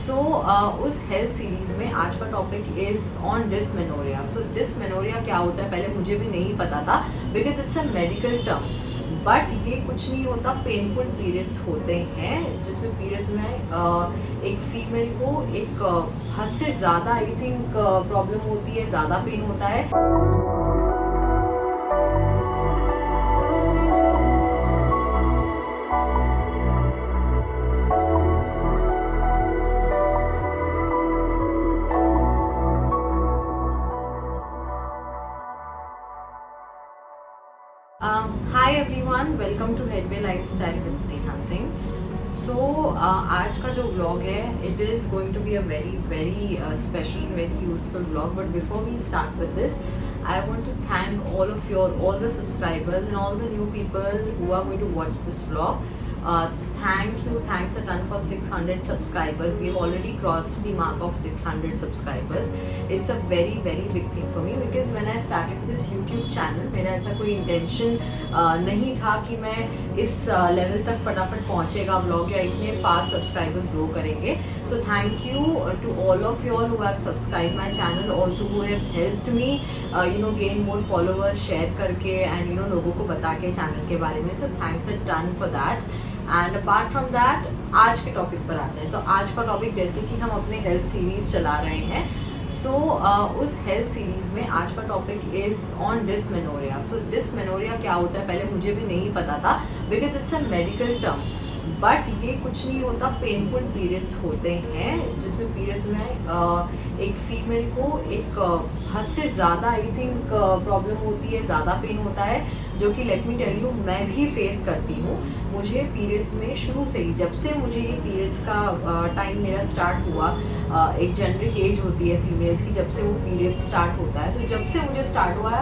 उस health series में आज का topic is on dysmenorrhoea. So dysmenorrhoea क्या होता है, पहले मुझे भी नहीं पता था because it's a medical term. But ये कुछ नहीं होता, पेनफुल पीरियड्स होते हैं जिसमें पीरियड्स में एक फीमेल को एक हद से ज़्यादा आई थिंक प्रॉब्लम होती है, ज़्यादा पेन होता है। Hi everyone, welcome to Headway lifestyle with Sneha Singh. आज का जो व्लॉग है it is going to be a very special and very useful vlog. But before we start with this, I want to thank all the subscribers and all the new people who are going to watch this vlog. Thanks a ton for 600 subscribers. We've already crossed the mark of 600 subscribers. It's a very big thing for me because when I started this YouTube channel, मेरा ऐसा कोई intention नहीं था कि मैं इस level तक फटाफट पहुँचेगा vlog या इतने fast subscribers grow करेंगे. So thank you to all of you all who have subscribed my channel, also who have helped me gain more followers, share करके and लोगों को बता के channel के बारे में. So thanks a ton for that. And apart from that, आज के टॉपिक पर आते हैं। तो आज का टॉपिक, जैसे कि हम अपने हेल्थ सीरीज चला रहे हैं, उस हेल्थ सीरीज में आज का topic is on dysmenorrhoea. So dysmenorrhoea क्या होता है, पहले मुझे भी नहीं पता था because it's a medical term. But ये कुछ नहीं होता, पेनफुल पीरियड्स होते हैं जिसमें पीरियड्स में एक फीमेल को एक हद से ज़्यादा आई थिंक प्रॉब्लम होती है, ज़्यादा पेन होता है, जो कि लेट मी टेल यू मैं भी फेस करती हूँ। मुझे पीरियड्स में शुरू से ही, जब से मुझे ये पीरियड्स का टाइम मेरा स्टार्ट हुआ, एक जेनरिक एज होती है फीमेल्स की जब से वो पीरियड स्टार्ट होता है, तो जब से मुझे स्टार्ट हुआ,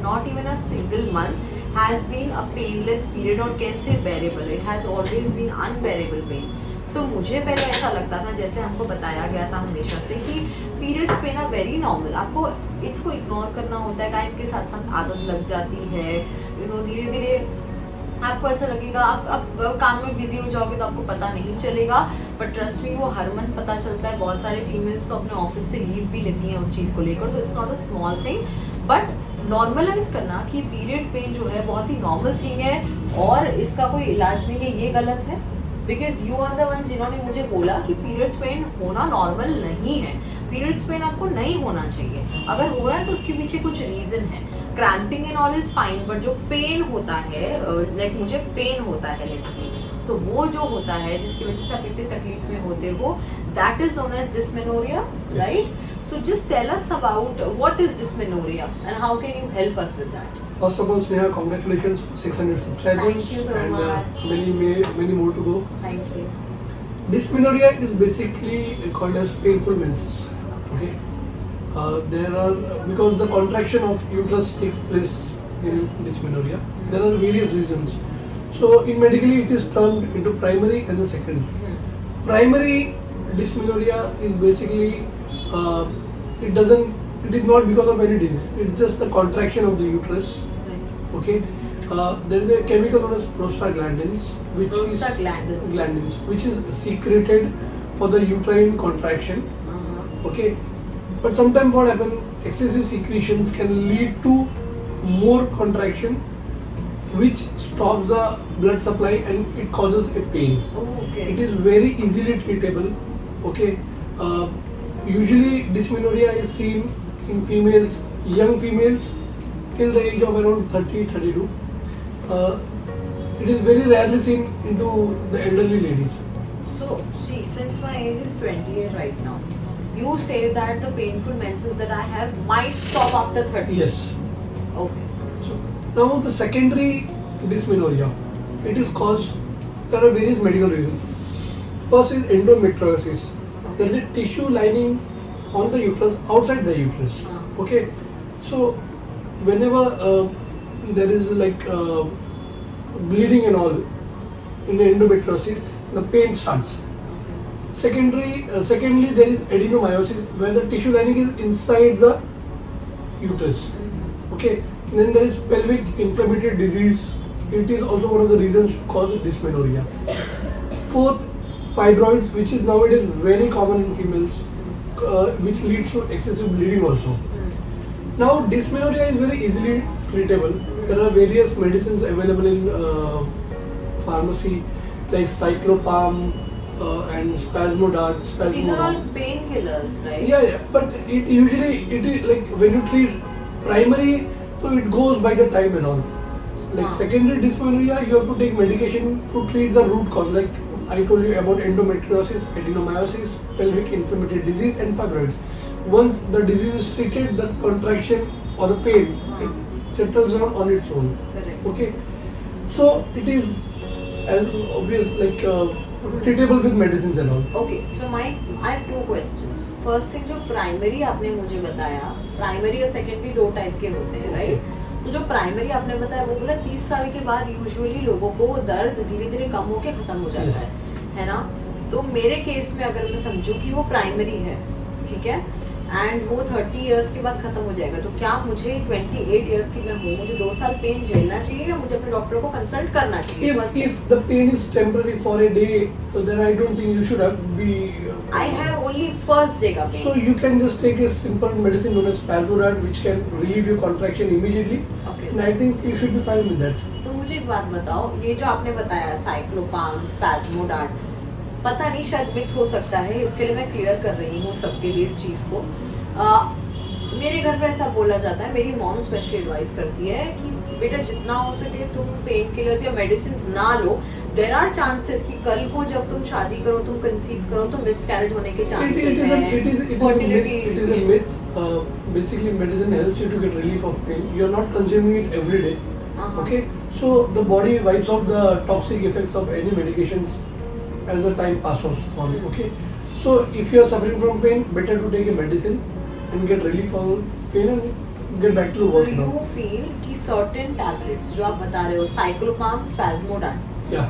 not even a single month has been a painless period, or can say bearable. It has always been unbearable pain. So मुझे पहले ऐसा लगता था, जैसे हमको बताया गया था हमेशा से, कि periods pain are very normal, आपको इसको इग्नोर करना होता है, टाइम के साथ साथ आदत लग जाती है, धीरे धीरे आपको ऐसा लगेगा, आप काम में बिजी हो जाओगे तो आपको पता नहीं चलेगा। बट ट्रस्ट मी, वो हर मंथ पता चलता है। बहुत सारे फीमेल्स तो अपने ऑफिस से लीव भी लेती हैं उस चीज़ को लेकर। So it's not a small thing, but normalise करना कि पीरियड पेन जो है बहुत ही नॉर्मल थिंग है और इसका कोई इलाज नहीं है, ये गलत है। Because you are the one जिन्होंने मुझे बोला कि पीरियड्स पेन होना नॉर्मल नहीं है, पीरियड्स पेन आपको नहीं होना चाहिए। अगर हो रहा है तो उसके पीछे कुछ रीज़न है। Cramping and all is fine, but जो पेन होता है, लाइक मुझे पेन होता है लिटरली, तो वो जो होता है जिसकी वजह से आप इतने तकलीफ में होते हो, that is known as dysmenorrhoea, right? So just tell us about what is dysmenorrhea and how can you help us with that? First of all, Sneha, congratulations for 600 subscribers. Thank you so much. Many more to go. Thank you. Dysmenorrhea is basically called as painful menses. Okay. There are, because the contraction of uterus takes place in dysmenorrhea. There are various reasons. So in medically it is termed into primary and the secondary. Primary dysmenorrhea is basically it is not because of any disease. It's just the contraction of the uterus. Okay. There is a chemical known as prostaglandins, which is secreted for the uterine contraction. Okay. But sometimes what happens, excessive secretions can lead to more contraction, which stops the blood supply and it causes a pain. Okay. It is very easily treatable. Okay. Usually dysmenorrhea is seen in females, young females till the age of around 30-32. It is very rarely seen into the elderly ladies. So see, since my age is 28 right now, you say that the painful menses that I have might stop after 30. Yes. Okay. So now the secondary dysmenorrhea, it is caused, there are various medical reasons. First is endometriosis. There is a tissue lining on the uterus, outside the uterus. Okay. So whenever there is like bleeding and all in the endometriosis, the pain starts. Secondly, there is adenomyosis, where the tissue lining is inside the uterus. Okay. Then there is pelvic inflammatory disease. It is also one of the reasons to cause dysmenorrhea. Fourth, fibroids, which is nowadays very common in females, which leads to excessive bleeding also. Now, dysmenorrhea is very easily treatable. There are various medicines available in pharmacy, like cyclopam and spasmodart. These are all painkillers, right? Yeah, but it is like when you treat primary, so it goes by the time and all. Like secondary dysmenorrhea, you have to take medication to treat the root cause. Like I told you about endometriosis, adenomyosis, pelvic inflammatory disease, and fibroids. Once the disease is treated, the contraction or the pain it settles down on its own. Correct. Okay, so it is as obvious like treatable with medicines and all. Okay, so I have two questions. First thing, जो primary आपने मुझे बताया, primary और secondary दो type के होते हैं, right? तो जो प्राइमरी आपने बताया वो बोला 30 साल के बाद यूजुअली लोगों को दर्द धीरे धीरे कम होके खत्म हो जाता है ना? तो मेरे केस में अगर मैं समझूं कि वो प्राइमरी है, ठीक है, एंड वो 30 इयर्स के बाद खत्म हो जाएगा, तो क्या मुझे 28 इयर्स की मैं हूँ, मुझे 2 साल पेन झेलना चाहिए या मुझे अपने डॉक्टर को कंसल्ट करना चाहिए? If the pain is temporary for a day, so then I don't think you should be. I have only first day का pain. So you can just take a simple medicine known as spasmodart, which can relieve your contraction immediately. Okay. And I think you should be fine with that. तो मुझे एक बात बताओ, ये जो आपने बताया साइक्लोपाम, स्पैस्मोडाट, पता नहीं शायद मिथ हो सकता है, इसके लिए मैं क्लियर कर रही हूँ सबके लिए इस चीज़ को। मेरे घर पे ऐसा बोला जाता है, मेरी मॉम स्पेशली एडवाइस करती है कि बेटा जितना हो सके तुम पेन किलर्स या मेडिसिन ना लो। देयर आर चांसेस कि कल को जब तुम शादी करो, तुम कंसीव करो, तो मिसकैरेज होने के चांसेस हैं। It is a myth. Basically, medicine helps you to get relief of pain. You are not consuming it every day. Okay, so the body wipes out the toxic effects of any medications as the time passes on. Okay, so if you are suffering from pain, better to take a medicine and get relief from pain and get back to the work. Do you feel कि certain tablets जो आप बता रहे हो, साइक्लोपाम, स्पैस्मोडाट,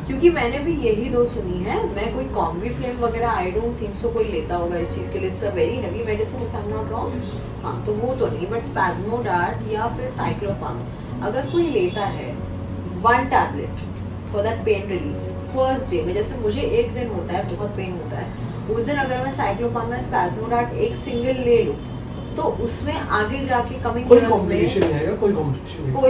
क्योंकि मैंने भी यही दो सुनी है, मैं कोई कॉम्बीफ्लेम वगैरह आई डोंट थिंक सो कोई लेता होगा इस चीज़ के लिए, it's a very heavy medicine if I am not wrong. हाँ, तो वो तो नहीं, बट स्पैस्मोडाट या फिर साइक्लोपाम अगर कोई लेता है 1 tablet for that pain relief first day में, जैसे मुझे एक दिन होता है बहुत पेन होता है, उस दिन अगर मैं साइक्लोपाम या स्पैस्मोडाट एक सिंगल ले लूँ तो उसमें आगे जाके कमिंग कोई कॉम्प्लिकेशन नहीं आएगा, कोई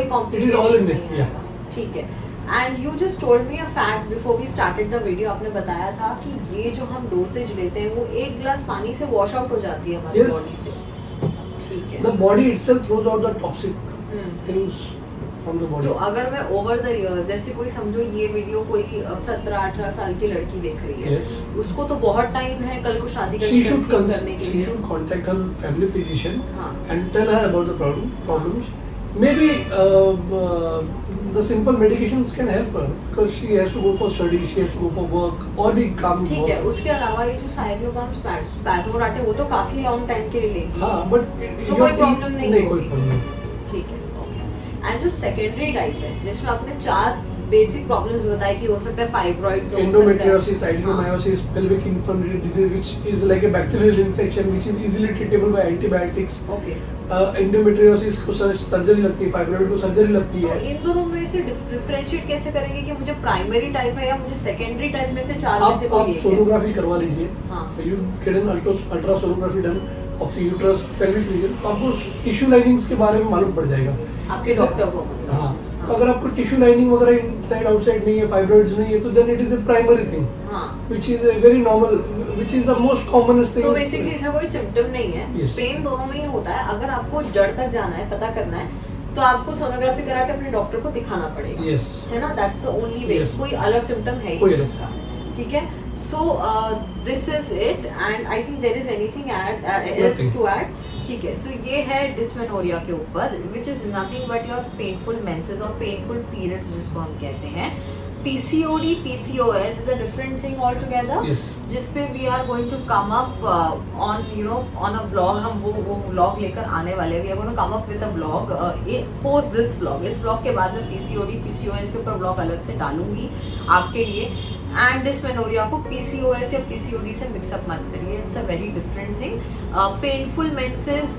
कॉम्प्लिकेशन नहीं आएगा। ठीक है। And you just told me a fact before we started the video, आपने बताया था कि ये जो हम डोसेज लेते हैं वो 1 गिलास पानी से वॉश आउट हो जाती है हमारी बॉडी से। ठीक है। The body itself throws out the toxic things from the body. तो अगर मैं ओवर द इयर्स, जैसे कोई समझो ये वीडियो कोई 17-18 साल की लड़की देख रही है, उसको तो बहुत टाइम है कल को शादी करने के लिए। She should contact her family physician and tell her about the problems. Maybe the simple medications can help her because she has to go for study, she has to go for work or be calm. ठीक है। उसके अलावा ये जो साइक्लोपाम, स्पैस्मोडाट है वो तो काफी लॉन्ग टाइम के लिए लेगी। हाँ, but तो कोई प्रॉब्लम नहीं कोई प्रॉब्लम नहीं। ठीक है, ओके। एंड जो सेकेंडरी टाइप है जिसमें आपने 4 बेसिक प्रॉब्लम्स बताई कि हो सकता है fibroids, endometriosis, adenomyosis, pelvic inflammatory disease, which is like a bacterial infection which is easily treatable by antibiotics. Okay. Endometriosis को सर्जरी लगती है, फाइब्रॉइड को सर्जरी लगती है। तो इन दोनों में से डिफरेंशिएट कैसे करेंगे कि मुझे प्राइमरी टाइप है या मुझे सेकेंडरी टाइप में से 4 में से कोई एक है? आप सोनोग्राफी करवा लीजिए। हाँ। You get an ultrasonography done of uterus, pelvis region, तो आपको टिश्यू लाइनिंग्स के बारे में मालूम पड़ जाएगा आपके डॉक्टर को। हाँ, तो अगर आपको टिश्यू लाइनिंग वगैरह इनसाइड आउटसाइड नहीं है, फाइब्रॉइड्स नहीं है, तो then it is a primary thing, which is a very normal, which is the most commonest thing. So basically इसका कोई सिम्टम नहीं है, पेन दोनों में ही होता है। अगर आपको जड़ तक जाना है, पता करना है, तो आपको सोनोग्राफी करा के अपने डॉक्टर को दिखाना पड़ेगा। यस, है ना, दैट्स द ओनली वे। कोई अलग सिम्टम है ही नहीं उसका। ठीक है, so this is it and I think there is anything else to add. ठीक है, सो ये है डिस्मेनोरिया के ऊपर, which is nothing but your painful menses और पेनफुल पीरियड्स जिसको हम कहते हैं। PCOD, PCOS is a different thing altogether. Yes. जिसपे we are going to come up on a vlog, हम वो vlog लेकर आने वाले हैं। We are going to come up with a vlog post this vlog. इस vlog के बाद मैं PCOD, PCOS के ऊपर vlog अलग से डालूंगी आपके लिए। एंड डिस्मेनोरिया को PCOS या PCOD से मिक्सअप मत करिए, it's a very different thing. Painful menses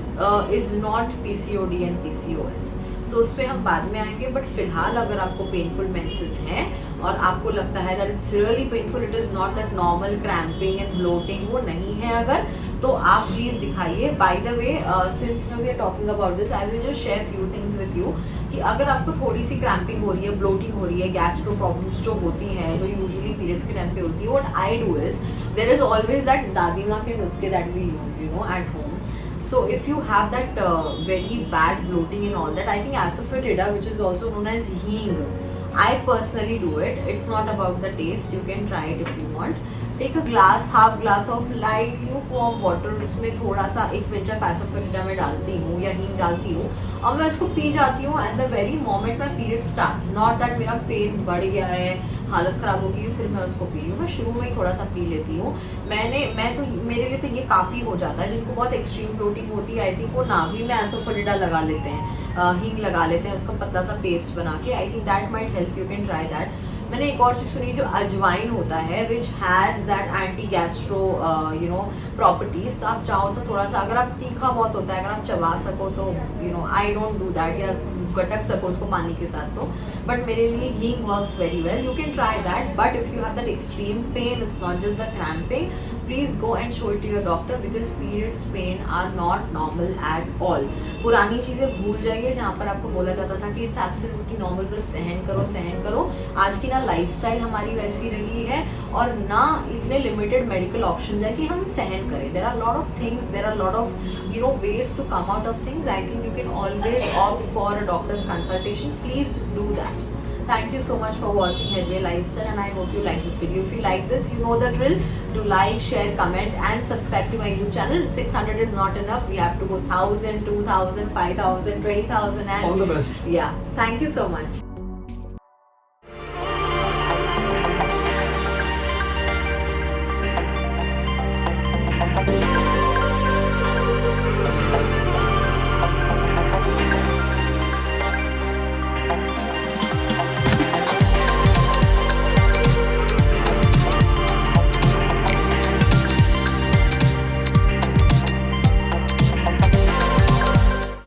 is not PCOD and PCOS, सो उस पर हम बाद में आएंगे। बट फिलहाल अगर आपको पेनफुल मेंसेस हैं और आपको लगता है that it's really painful, it is not that normal cramping and bloating, वो नहीं है अगर, तो आप प्लीज़ दिखाइए. By the way, since we are talking about this, I will just share few things with you कि अगर आपको थोड़ी सी क्रैम्पिंग हो रही है, ब्लोटिंग हो रही है, गैस्ट्रो प्रॉब्लम्स जो होती हैं, जो यूजुअली पीरियड्स के टाइम पे होती है, what I do is there is always that दादी माँ के नुस्खे that we use at home. So if you have that very bad bloating and all that, I think asafoetida, which is also known as hing, I personally do it. It's not about the taste. You can try it if you want. Take a glass, half glass of light lukewarm water. उसमें थोड़ा सा एक pinch of asafoetida मैं डालती हूँ या हींग डालती हूँ और मैं उसको पी जाती हूँ. At the very moment my period starts, not that मेरा पेन बढ़ गया है, हालत ख़राब हो गई है, फिर मैं उसको पी रही हूँ. मैं शुरू में ही थोड़ा सा पी लेती हूँ. मेरे लिए तो ये काफ़ी हो जाता है. जिनको बहुत एक्सट्रीम ब्लोटिंग होती है, आई थिंक वो नाभि में एसाफोएटिडा लगा लेते हैं, हींग लगा लेते हैं, उसका पतला सा पेस्ट बना के. I think that might help. You can try that. मैंने एक और चीज़ सुनी जो अजवाइन होता है, which has that anti gastro properties. तो आप चाहो तो थोड़ा सा, अगर आप तीखा बहुत होता है, अगर आप चबा सको तो आई डोंट डू दैट, या गटक सको उसको पानी के साथ, तो बट मेरे लिए हींग works very well. You can try that. But if you have that extreme pain, it's not just the cramping, please go and show it to your doctor because periods pain are not normal at all. पुरानी चीज़ें भूल जाइए जहाँ पर आपको बोला जाता था कि इट्स एब्सोल्युटली नॉर्मल, बस सहन करो सहन करो. आज की ना लाइफस्टाइल हमारी वैसी रही है और ना इतने लिमिटेड मेडिकल ऑप्शंस है कि हम सहन करें. There are lot of things, there are lot of ways to come out of things. I think you can always opt for a doctor's consultation. Please do that. Thank you so much for watching Headway Lifestyle, and I hope you like this video. If you like this, you know the drill. Do like, share, comment and subscribe to my YouTube channel. 600 is not enough. We have to go 1000, 2000, 5000, 20,000 and all the best. Yeah. Thank you so much.